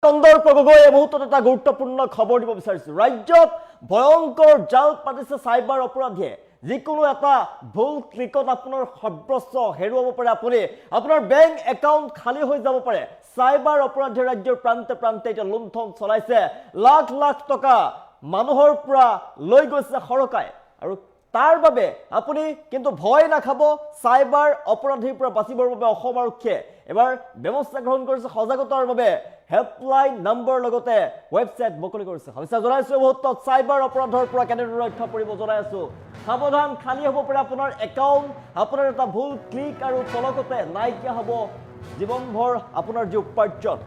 কন্দৰ প্ৰগগৈ এই মুহূৰ্তত এটা গুৰুত্বপূৰ্ণ খবৰ দিব বিচাৰিছো ৰাজ্যত ভয়ংকৰ জাল পাতিছে সাইবাৰ অপৰাধীয়ে যিকোনো এটা ভুল ক্লিকত আপোনাৰ সৰ্বস্ব হেৰুৱাব পাৰে আপুনি আপোনাৰ বেংক একাউণ্ট খালি হৈ যাব পাৰে সাইবাৰ অপৰাধী ৰাজ্যৰ প্ৰান্তে প্ৰান্তে এটা লুণ্ঠন চলাইছে লাখ লাখ টকা মানুহৰ পৰা লৈ গৈছে সৰকাই আৰু তাৰ বাবে আপুনি কিন্তু ভয় নাখাব সাইবাৰ অপৰাধীৰ পৰা বাচিবৰ বাবে অসম আৰক্ষীয়ে এবাৰ ব্যৱস্থা গ্ৰহণ কৰিছে সজাগতাৰ বাবে হেল্পলাইন নম্বৰ লগতে ওয়েবসাইট মুকলি কৰিছে হয়ছা জনাইছো বহুত সাইবাৰ অপৰাধৰ পৰা কেনেদৰে ৰক্ষা পৰিব জনাই আছো সাৱধান খালি হ'ব পাৰে আপোনাৰ একাউণ্ট আপোনাৰ এটা ভুল ক্লিক আৰু ফলকতে নাইকিয়া হ'ব জীৱনভৰ আপোনাৰ যে উপাৰ্জন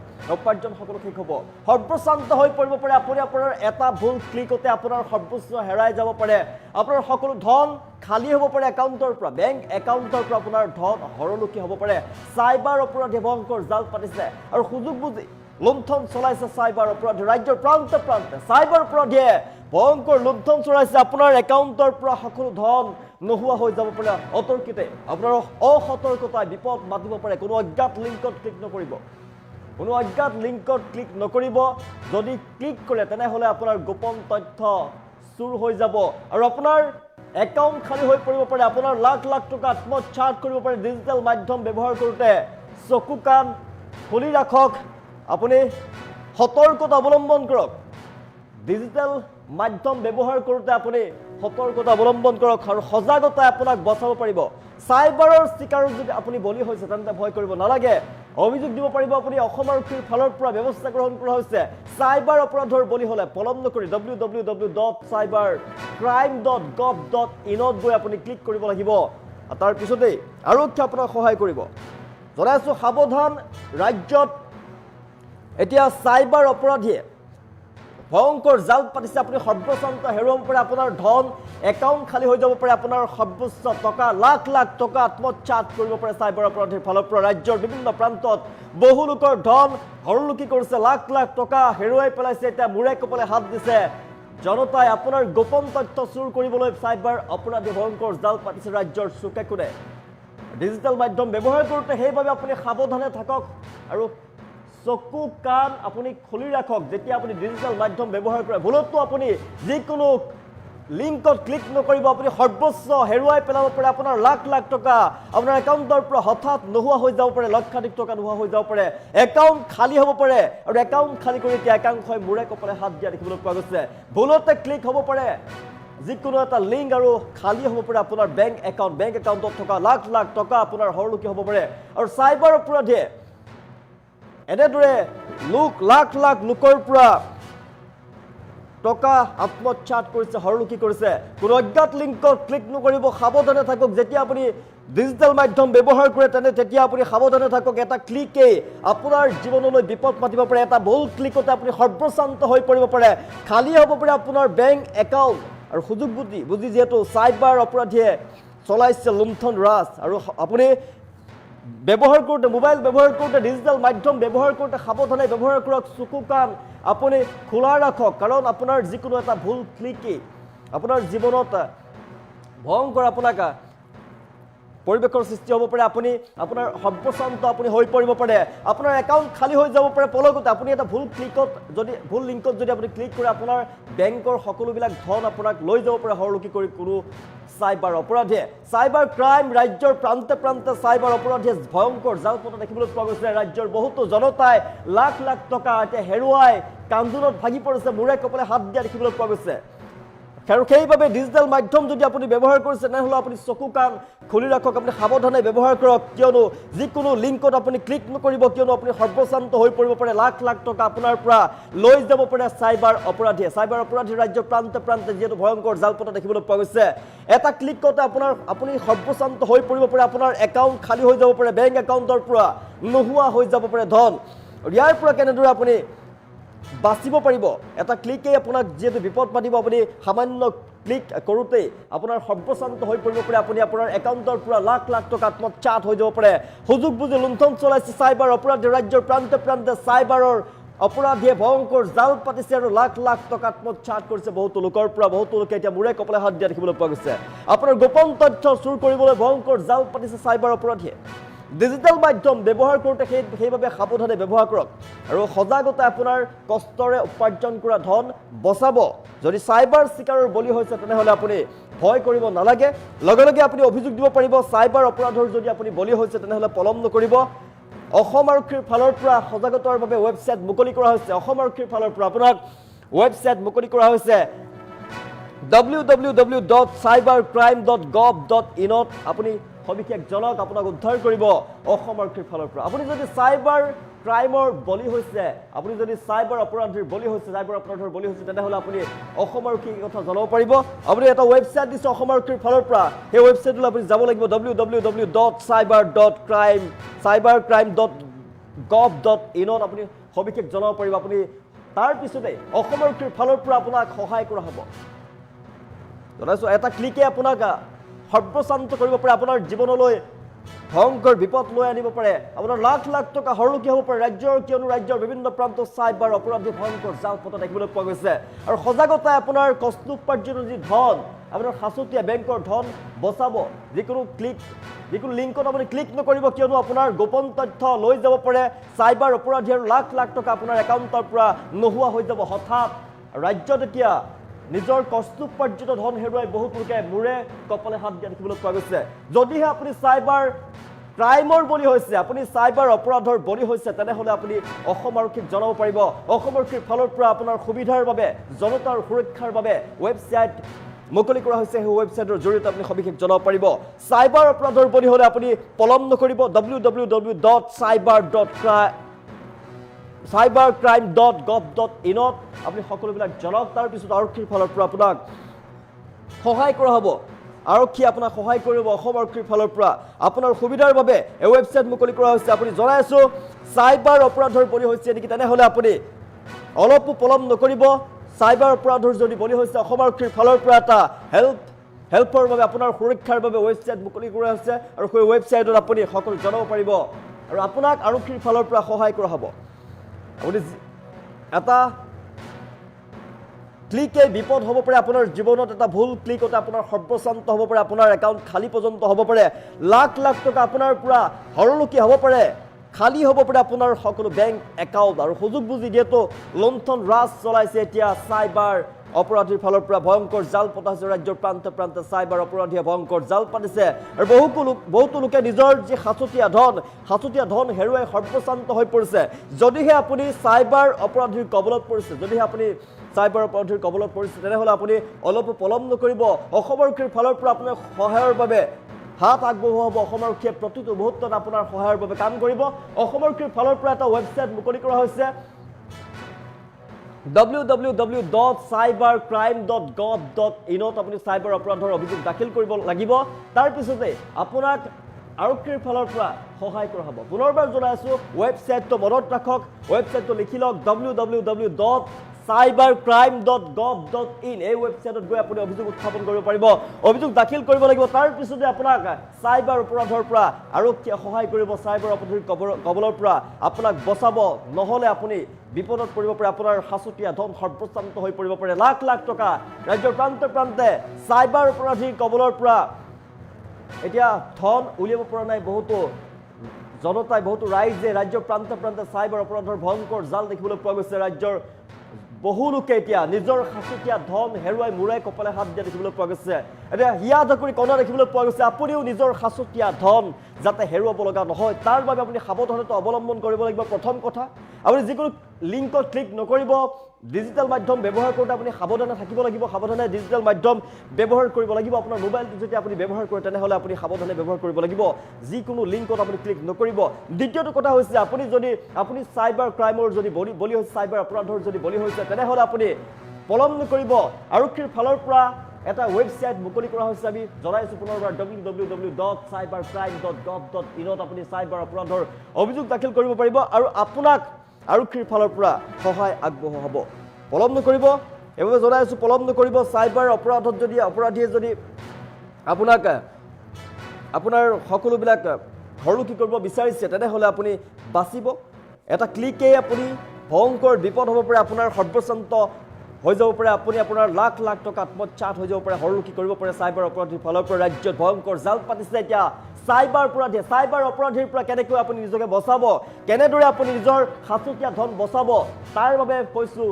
সকলো ঠিক হ'ব সৰ্বশান্ত হৈ পৰিব পাৰে আপুনি আপোনাৰ এটা ভুল ক্লিকতে আপোনাৰ সৰ্বস্ব হেৰাই যাব পাৰে আপোনাৰ সকলো ধন খালি হ'ব পাৰে একাউণ্টৰ পৰা বেংক একাউণ্টৰ পৰা আপোনাৰ ধন হৰলুকি হ'ব পাৰে সাইবাৰ অপৰাধী ভয়ংকৰ জাল পাতিছে আৰু সুযোগ বুজি লুণ্ঠন চলাইছে সাইবাৰ অপৰাধী ৰাজ্যৰ প্ৰান্তে প্ৰান্তে সাইবাৰ অপৰাধীয়ে ভয়ংকৰ লুণ্ঠন চলাইছে আপোনাৰ একাউণ্টৰ পৰা সকলো ধন নোহোৱা হৈ যাব পাৰে অতৰ্কিতে আপোনাৰ অসতৰ্কতাই বিপদ মাতিব পাৰে কোনো অজ্ঞাত লিংকত ক্লিক নকৰিব কোনো অজ্ঞাত লিংকত ক্লিক নকৰিব যদি ক্লিক কৰে তেনেহলে আপোনাৰ গোপন তথ্য চুৰ হৈ যাব আৰু আপোনাৰ একাউণ্ট খালি হৈ পৰিব পাৰে আপোনাৰ লাখ লাখ টকা আত্মসাৎ কৰিব পাৰে ডিজিটেল মাধ্যম ব্যৱহাৰ কৰোঁতে চকু কাণ খুলি ৰাখক আপুনি সতৰ্কতা অৱলম্বন কৰক ডিজিটেল মাধ্যম ব্যৱহাৰ কৰোঁতে আপুনি সতৰ্কতা অৱলম্বন কৰক আৰু সজাগতাই আপোনাক বচাব পাৰিব সাইবাৰৰ চিকাৰৰ যদি আপুনি বলি হৈছে তেন্তে ভয় কৰিব নালাগে অভিযোগ দিব পাৰিব আপুনি অসম আৰক্ষীৰ ফালৰ পৰা ব্যৱস্থা গ্ৰহণ কৰা হৈছে সাইবাৰ অপৰাধৰ বলি হলে পলম নকৰি www.cybercrime.gov.in ত গৈ আপুনি ক্লিক কৰিব লাগিব তাৰ পিছতেই আৰক্ষীয়ে আপোনাক সহায় কৰিব জনাইছো সাৱধান ৰাজ্যত এতিয়া সাইবাৰ অপৰাধীয়ে ভয়ংকৰ জাল পাতিছে আপুনি সৰ্বশান্ত হেৰুৱাব পাৰে আপোনাৰ ধন একাউণ্ট খালি হৈ যাব পাৰে আপোনাৰ সৰ্বোচ্চ টকা লাখ লাখ টকা আত্মসাৎ কৰিব পাৰে সাইবাৰ অপৰাধীৰ ফালৰ পৰা ৰাজ্যৰ বিভিন্ন প্ৰান্তত বহু লোকৰ ধন হৰলুকি কৰিছে লাখ লাখ টকা হেৰুৱাই পেলাইছে এতিয়া মূৰে কপালে হাত দিছে জনতাই আপোনাৰ গোপন তথ্য চুৰ কৰিবলৈ সাইবাৰ অপৰাধী ভয়ংকৰ জাল পাতিছে ৰাজ্যৰ চুকে কোণে ডিজিটেল মাধ্যম ব্যৱহাৰ কৰোঁতে সেইবাবে আপুনি সাৱধানে থাকক আৰু চকু কাণ আপুনি খুলি ৰাখক যেতিয়া আপুনি ডিজিটেল মাধ্যম ব্যৱহাৰ কৰে ভুলতো আপুনি যিকোনো লিংকত ক্লিক নকৰিব আপুনি সৰ্বস্ব হেৰুৱাই পেলাব পাৰে আপোনাৰ লাখ লাখ টকা আপোনাৰ একাউণ্টৰ পৰা হঠাৎ নোহোৱা হৈ যাব পাৰে লক্ষাধিক টকা নোহোৱা হৈ যাব পাৰে একাউণ্ট খালি হ'ব পাৰে আৰু একাউণ্ট খালি কৰি এতিয়া একাংশই মূৰে কপালে হাত দিয়া দেখিবলৈ পোৱা গৈছে ভুলতে ক্লিক হ'ব পাৰে যিকোনো এটা লিংক আৰু খালি হ'ব পাৰে আপোনাৰ বেংক একাউণ্টত থকা লাখ লাখ টকা আপোনাৰ হৰলুকি হ'ব পাৰে আৰু সাইবাৰ অপৰাধীয়ে এনেদৰে লাখ লাখ লোকৰ পৰা টকা আত্মসাৎ কৰিছে হৰলুকি কৰিছে কোনো অজ্ঞাত লিংকত ক্লিক নকৰিব সাৱধানে থাকক যেতিয়া আপুনি ডিজিটেল মাধ্যম ব্যৱহাৰ কৰে তেতিয়া আপুনি সাৱধানে থাকক এটা ক্লিকেই আপোনাৰ জীৱনলৈ বিপদ মাতিব পাৰে এটা ভুল ক্লিকতে আপুনি সৰ্বশান্ত হৈ পৰিব পাৰে খালি হ'ব পাৰে আপোনাৰ বেংক একাউণ্ট আৰু সুযোগ বুজি যিহেতু সাইবাৰ অপৰাধীয়ে চলাইছে লুণ্ঠন ৰাজ আৰু আপুনি ব্যৱহাৰ কৰোঁতে মোবাইল ব্যৱহাৰ কৰোঁতে ডিজিটেল মাধ্যম ব্যৱহাৰ কৰোঁতে সাৱধানে ব্যৱহাৰ কৰক চকু কাণ আপুনি খোলা ৰাখক কাৰণ আপোনাৰ যিকোনো এটা ভুল ক্লিকেই আপোনাৰ জীৱনত ভয়ংকৰ আপোনাক পৰিৱেশৰ সৃষ্টি হ'ব পাৰে আপুনি আপোনাৰ সৰ্বশান্ত আপুনি হৈ পৰিব পাৰে আপোনাৰ একাউণ্ট খালি হৈ যাব পাৰে পলকতে আপুনি এটা ভুল লিংকত যদি আপুনি ক্লিক কৰে আপোনাৰ বেংকৰ সকলোবিলাক ধন আপোনাক লৈ যাব পাৰে হৰলুকি কৰি কোনো সাইবাৰ অপৰাধীয়ে সাইবাৰ ক্ৰাইম ৰাজ্যৰ প্ৰান্তে প্ৰান্তে সাইবাৰ অপৰাধীয়ে ভয়ংকৰ জাল পতা দেখিবলৈ পোৱা গৈছে ৰাজ্যৰ বহুতো জনতাই লাখ লাখ টকা এতিয়া হেৰুৱাই কান্দোনত ভাগি পৰিছে মূৰে কপালে হাত দিয়া দেখিবলৈ পোৱা গৈছে আৰু সেইবাবে ডিজিটেল মাধ্যম যদি আপুনি ব্যৱহাৰ কৰিছে তেনেহ'লে আপুনি চকু কাণ খুলি ৰাখক আপুনি সাৱধানে ব্যৱহাৰ কৰক কিয়নো যিকোনো লিংকত আপুনি ক্লিক নকৰিব কিয়নো আপুনি সৰ্বশান্ত হৈ পৰিব পাৰে লাখ লাখ টকা আপোনাৰ পৰা লৈ যাব পাৰে সাইবাৰ অপৰাধী ৰাজ্যৰ প্ৰান্তে প্ৰান্তে যিহেতু ভয়ংকৰ জাল পতা দেখিবলৈ পোৱা গৈছে এটা ক্লিকতে আপুনি সৰ্বশান্ত হৈ পৰিব পাৰে আপোনাৰ একাউণ্ট খালি হৈ যাব পাৰে বেংক একাউণ্টৰ পৰা নোহোৱা হৈ যাব পাৰে ধন ইয়াৰ পৰা কেনেদৰে আপুনি বাচিব পাৰিব এটা ক্লিকেই আপোনাক যেহেতু বিপদ মাতিব আপুনি সামান্য ক্লিক কৰোঁতেই আপোনাৰ সৰ্বশান্ত হৈ পৰিব পাৰে আপুনি আপোনাৰ একাউণ্টৰ পৰা লাখ লাখ টকা আত্মসাৎ হৈ যাব পাৰে সুযোগ বুজি লুণ্ঠন চলাইছে সাইবাৰ অপৰাধী ৰাজ্যৰ প্ৰান্তে প্ৰান্তে সাইবাৰৰ অপৰাধীয়ে ভয়ংকৰ জাল পাতিছে আৰু লাখ লাখ টকা আত্মসাৎ কৰিছে বহুতো লোকৰ পৰা বহুতো লোকে এতিয়া মূৰে কপালে হাত দিয়া দেখিবলৈ পোৱা গৈছে আপোনাৰ গোপন তথ্য চুৰ কৰিবলৈ ভয়ংকৰ জাল পাতিছে সাইবাৰ অপৰাধীয়ে ডিজিটেল মাধ্যম ব্যৱহাৰ কৰোঁতে সেইভাৱে সাৱধানে ব্যৱহাৰ কৰক আৰু সজাগতা আপোনাৰ কষ্টৰে উপাৰ্জন কৰা ধন বচাব যদি চাইবাৰ চিকাৰৰ বলি হৈছে তেনেহ'লে আপুনি ভয় কৰিব নালাগে লগে লগে আপুনি অভিযোগ দিব পাৰিব চাইবাৰ অপৰাধৰ যদি আপুনি বলি হৈছে তেনেহ'লে পলম নকৰিব অসম আৰক্ষীৰ ফালৰ পৰা সজাগতাৰ বাবে ৱেবছাইট মুকলি কৰা হৈছে অসম আৰক্ষীৰ ফালৰ পৰা আপোনাক ৱেবছাইট মুকলি কৰা হৈছে www.cybercrime.gov.in আপুনি সবিশেষ জনক আপোনাক উদ্ধাৰ কৰিব অসম আৰক্ষীৰ ফালৰ পৰা আপুনি যদি চাইবাৰ ক্ৰাইমৰ বলি হৈছে আপুনি যদি চাইবাৰ অপৰাধীৰ বলি হৈছে চাইবাৰ অপৰাধৰ বলি হৈছে তেনেহ'লে আপুনি অসম আৰক্ষীক কথা জনাব পাৰিব আপুনি এটা ৱেবছাইট দিছে অসম আৰক্ষীৰ ফালৰ পৰা সেই ৱেবছাইটলৈ আপুনি যাব লাগিব www.cybercrime.gov.in আপুনি সবিশেষ জনাব পাৰিব আপুনি তাৰ পিছতে অসম আৰক্ষীৰ ফালৰ পৰা আপোনাক সহায় কৰা হ'ব জনাইছো এটা ক্লিকে আপোনাক সৰ্বশান্ত কৰিব পাৰে আপোনাৰ জীৱনলৈ ভয়ংকৰ বিপদ লৈ আনিব পাৰে আপোনাৰ লাখ লাখ টকা হৰলুকি হ'ব পাৰে ৰাজ্যৰ কিয়নো ৰাজ্যৰ বিভিন্ন প্ৰান্তত চাইবাৰ অপৰাধী ভয়ংকৰ জাল পতা দেখিবলৈ পোৱা গৈছে আৰু সজাগতাই আপোনাৰ কষ্ট উপাৰ্জনৰ যি ধন আপোনাৰ সাঁচতীয়া বেংকৰ ধন বচাব যিকোনো লিংকত আপুনি ক্লিক নকৰিব কিয়নো আপোনাৰ গোপন তথ্য লৈ যাব পাৰে চাইবাৰ অপৰাধী আৰু লাখ লাখ টকা আপোনাৰ একাউণ্টৰ পৰা নোহোৱা হৈ যাব হঠাৎ ৰাজ্যত এতিয়া নিজৰ কষ্ট উপাৰ্জিত ধন হেৰুৱাই বহুত লোকে মূৰে কপালে হাত দিয়া দেখিবলৈ পোৱা গৈছে যদিহে আপুনি চাইবাৰ ক্ৰাইমৰ বলি হৈছে আপুনি চাইবাৰ অপৰাধৰ বলি হৈছে তেনেহ'লে আপুনি অসম আৰক্ষীক জনাব পাৰিব অসম আৰক্ষীৰ ফালৰ পৰা আপোনাৰ সুবিধাৰ বাবে জনতাৰ সুৰক্ষাৰ বাবে ৱেবছাইট মুকলি কৰা হৈছে সেই ৱেবছাইটৰ জৰিয়তে আপুনি সবিশেষ জনাব পাৰিব চাইবাৰ অপৰাধৰ বলি হ'লে আপুনি পলম নকৰিব www.cybercrime.gov.in আপুনি সকলোবিলাক জনাওক তাৰ পিছত আৰক্ষীৰ ফালৰ পৰা আপোনাক সহায় কৰা হ'ব আৰক্ষী আপোনাক সহায় কৰিব অসম আৰক্ষীৰ ফালৰ পৰা আপোনাৰ সুবিধাৰ বাবে এই ৱেবছাইট মুকলি কৰা হৈছে আপুনি জনাই আছো চাইবাৰ অপৰাধৰ বলি হৈছে নেকি তেনেহ'লে আপুনি অলপো পলম নকৰিব চাইবাৰ অপৰাধৰ যদি বলি হৈছে অসম আৰক্ষীৰ ফালৰ পৰা এটা হেল্পৰ বাবে আপোনাৰ সুৰক্ষাৰ বাবে ৱেবছাইট মুকলি কৰা হৈছে আৰু সেই ৱেবছাইটত আপুনি সকলো জনাব পাৰিব আৰু আপোনাক আৰক্ষীৰ ফালৰ পৰা সহায় কৰা হ'ব আপুনি এটা ক্লিকে বিপদ হ'ব পাৰে আপোনাৰ জীৱনত এটা ভুল ক্লিকতে আপোনাৰ সৰ্বশান্ত হ'ব পাৰে আপোনাৰ একাউণ্ট খালী পৰ্যন্ত হ'ব পাৰে লাখ লাখ টকা আপোনাৰ পৰা হৰলুকি হ'ব পাৰে খালী হ'ব পাৰে আপোনাৰ সকলো বেংক একাউণ্ট আৰু সুযোগ বুজি যিহেতু লুণ্ঠন ৰাজ চলাইছে এতিয়া চাইবাৰ অপৰাধীৰ ফালৰ পৰা ভয়ংকৰ জাল পতা হৈছে ৰাজ্যৰ প্ৰান্তে প্ৰান্তে চাইবাৰ অপৰাধীয়ে ভয়ংকৰ জাল পাতিছে আৰু বহুতো লোকে নিজৰ যি সাঁচতীয়া ধন হেৰুৱাই সৰ্বশান্ত হৈ পৰিছে যদিহে আপুনি চাইবাৰ অপৰাধীৰ কবলত পৰিছে তেনেহ'লে আপুনি অলপ পলম নকৰিব অসম আৰক্ষীৰ ফালৰ পৰা আপোনাৰ সহায়ৰ বাবে হাত আগবঢ়োৱা হ'ব অসম আৰক্ষীয়ে প্ৰতিটো মুহূৰ্তত আপোনাৰ সহায়ৰ বাবে কাম কৰিব অসম আৰক্ষীৰ ফালৰ পৰা এটা ৱেবছাইট মুকলি কৰা হৈছে www.cybercrime.gov.in আপুনি চাইবাৰ অপৰাধৰ অভিযোগ দাখিল কৰিব লাগিব তাৰ পিছতে আপোনাক আৰক্ষীৰ ফালৰ পৰা সহায় কৰা হ'ব পুনৰবাৰ জনাইছো ৱেবছাইটটো মনত ৰাখক ৱেবছাইটটো লিখি লওক www.cybercrime.gov.in এই ৱেবছাইটত গৈ আপুনি অভিযোগ উত্থাপন কৰিব পাৰিব অভিযোগ দাখিল কৰিব লাগিব তাৰ পিছতে আপোনাক চাইবাৰ অপৰাধৰ পৰা আৰক্ষীয়ে সহায় কৰিব চাইবাৰ অপৰাধীৰ কবলৰ পৰা আপোনাক বচাব নহ'লে আপুনি বিপদত পৰিব পাৰে আপোনাৰ সাঁচতীয়া ধন সৰ্বশান্ত হৈ পৰিব পাৰে লাখ লাখ টকা ৰাজ্যৰ প্ৰান্তে প্ৰান্তে চাইবাৰ অপৰাধীৰ কবলৰ পৰা এতিয়া ধন উলিয়াব পৰা নাই বহুতো জনতাই বহুতো ৰাইজে ৰাজ্যৰ প্ৰান্তে প্ৰান্তে চাইবাৰ অপৰাধৰ ভয়ংকৰ জাল দেখিবলৈ পোৱা গৈছে ৰাজ্যৰ বহু লোকে এতিয়া নিজৰ সাঁচতীয়া ধন হেৰুৱাই মূৰে কপালে হাত দিয়া দেখিবলৈ পোৱা গৈছে এতিয়া হিয়া ধকুৰি কণা দেখিবলৈ পোৱা গৈছে আপুনিও নিজৰ সাঁচতীয়া ধন যাতে হেৰুৱাব লগা নহয় তাৰ বাবে আপুনি সাৱধানতা অৱলম্বন কৰিব লাগিব প্ৰথম কথা আপুনি যিকোনো লিংকত ক্লিক নকৰিব ডিজিটেল মাধ্যম ব্যৱহাৰ কৰোঁতে আপুনি সাৱধানে থাকিব লাগিব সাৱধানে ডিজিটেল মাধ্যম ব্যৱহাৰ কৰিব লাগিব আপোনাৰ মোবাইলটো যেতিয়া আপুনি ব্যৱহাৰ কৰে তেনেহ'লে আপুনি সাৱধানে ব্যৱহাৰ কৰিব লাগিব যিকোনো লিংকত আপুনি ক্লিক নকৰিব দ্বিতীয়টো কথা হৈছে আপুনি চাইবাৰ ক্ৰাইমৰ যদি বলি হৈছে চাইবাৰ অপৰাধৰ যদি বলি হৈছে তেনেহ'লে আপুনি পলম নকৰিব আৰক্ষীৰ ফালৰ পৰা এটা ৱেবছাইট মুকলি কৰা হৈছে আমি জনাইছোঁ পুনৰবাৰ www.cybercrime.gov.in আপুনি চাইবাৰ অপৰাধৰ অভিযোগ দাখিল কৰিব পাৰিব আৰু আপোনাক আৰক্ষীৰ ফালৰ পৰা সহায় আগবঢ়োৱা হ'ব পলম নকৰিব এইভাৱে জনাইছোঁ পলম নকৰিব চাইবাৰ অপৰাধত যদি অপৰাধীয়ে যদি আপোনাৰ সকলোবিলাক হৰলুকি কৰিব বিচাৰিছে তেনেহ'লে আপুনি বাচিব এটা ক্লিকেই আপুনি ভয়ংকৰ বিপদ হ'ব পাৰে আপোনাৰ সৰ্বশান্ত হৈ যাব পাৰে আপুনি আপোনাৰ লাখ লাখ টকা আত্মসাৎ হৈ যাব পাৰে হৰলুকি কৰিব পাৰে চাইবাৰ অপৰাধীৰ ফালৰ পৰা ৰাজ্যত ভয়ংকৰ জাল পাতিছে এতিয়া চাইবাৰ অপৰাধীৰ পৰা কেনেকৈ আপুনি নিজকে বচাব কেনেদৰে আপুনি নিজৰ সাঁচতীয়া ধন বচাব তাৰ বাবে কৈছোঁ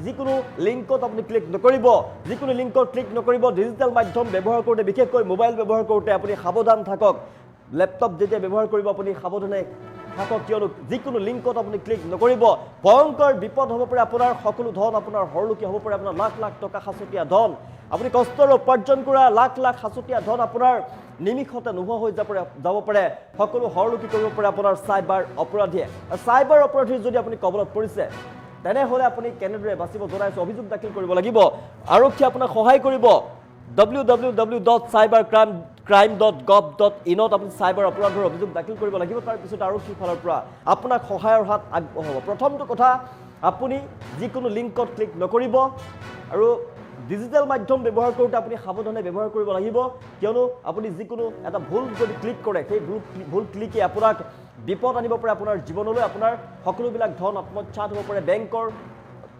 যিকোনো লিংকত আপুনি ক্লিক নকৰিব যিকোনো লিংকত ক্লিক নকৰিব ডিজিটেল মাধ্যম ব্যৱহাৰ কৰোঁতে বিশেষকৈ মোবাইল ব্যৱহাৰ কৰোঁতে আপুনি সাৱধান থাকক লেপটপ যেতিয়া ব্যৱহাৰ কৰিব আপুনি সাৱধানে থাকক কিয়নো যিকোনো লিংকত আপুনি ক্লিক নকৰিব ভয়ংকৰ বিপদ হ'ব পাৰে আপোনাৰ সকলো ধন আপোনাৰ হৰলুকি হ'ব পাৰে আপোনাৰ লাখ লাখ টকা সাঁচতীয়া ধন আপুনি কষ্টৰে উপাৰ্জন কৰা লাখ লাখ সাঁচতীয়া ধন আপোনাৰ নিমিষতে নোহোৱা হৈ যাব পাৰে সকলো হৰলুকি কৰিব পাৰে আপোনাৰ চাইবাৰ অপৰাধীয়ে চাইবাৰ অপৰাধীৰ যদি আপুনি কবলত পৰিছে তেনেহ'লে আপুনি কেনেদৰে বাচিব জনাইছোঁ অভিযোগ দাখিল কৰিব লাগিব আৰক্ষীয়ে আপোনাক সহায় কৰিব www.cybercrime.gov.in আপুনি চাইবাৰ অপৰাধৰ অভিযোগ দাখিল কৰিব লাগিব তাৰপিছত আৰক্ষীৰ ফালৰ পৰা আপোনাক সহায়ৰ হাত আগবঢ়াব প্ৰথমটো কথা আপুনি যিকোনো লিংকত ক্লিক নকৰিব আৰু ডিজিটেল মাধ্যম ব্যৱহাৰ কৰোঁতে আপুনি সাৱধানে ব্যৱহাৰ কৰিব লাগিব কিয়নো আপুনি যিকোনো এটা ভুল যদি ক্লিক কৰে সেই ভুল ক্লিকে আপোনাক বিপদ আনিব পাৰে আপোনাৰ জীৱনলৈ আপোনাৰ সকলোবিলাক ধন আত্মসাৎ হ'ব পাৰে বেংকৰ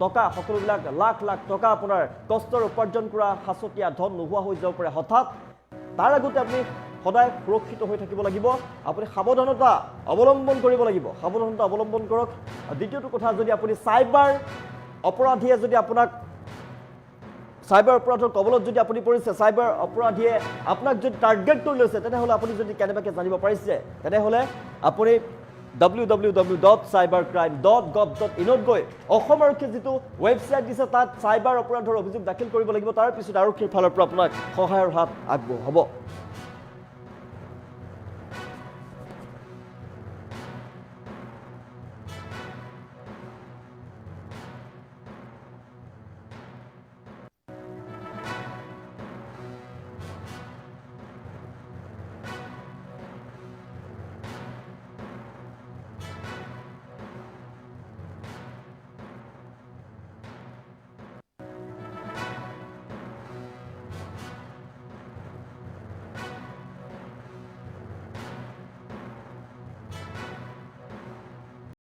টকা সকলোবিলাক লাখ লাখ টকা আপোনাৰ কষ্টৰ উপাৰ্জন কৰা সাঁচতীয়া ধন নোহোৱা হৈ যাব পাৰে হঠাৎ তাৰ আগতে আপুনি সদায় সুৰক্ষিত হৈ থাকিব লাগিব আপুনি সাৱধানতা অৱলম্বন কৰিব লাগিব সাৱধানতা অৱলম্বন কৰক দ্বিতীয়টো কথা যদি আপুনি চাইবাৰ অপৰাধীয়ে যদি আপোনাক চাইবাৰ অপৰাধৰ কবলত যদি আপুনি পৰিছে চাইবাৰ অপৰাধীয়ে আপোনাক যদি টাৰ্গেট কৰি লৈছে তেনেহ'লে আপুনি যদি কেনেবাকৈ জানিব পাৰিছে তেনেহ'লে আপুনি www.cybercrime.gov.in গৈ অসম আৰক্ষীয়ে যিটো ৱেবছাইট দিছে তাত চাইবাৰ অপৰাধৰ অভিযোগ দাখিল কৰিব লাগিব তাৰপিছত আৰক্ষীৰ ফালৰ পৰা আপোনাক সহায়ৰ হাত আগবঢ়াব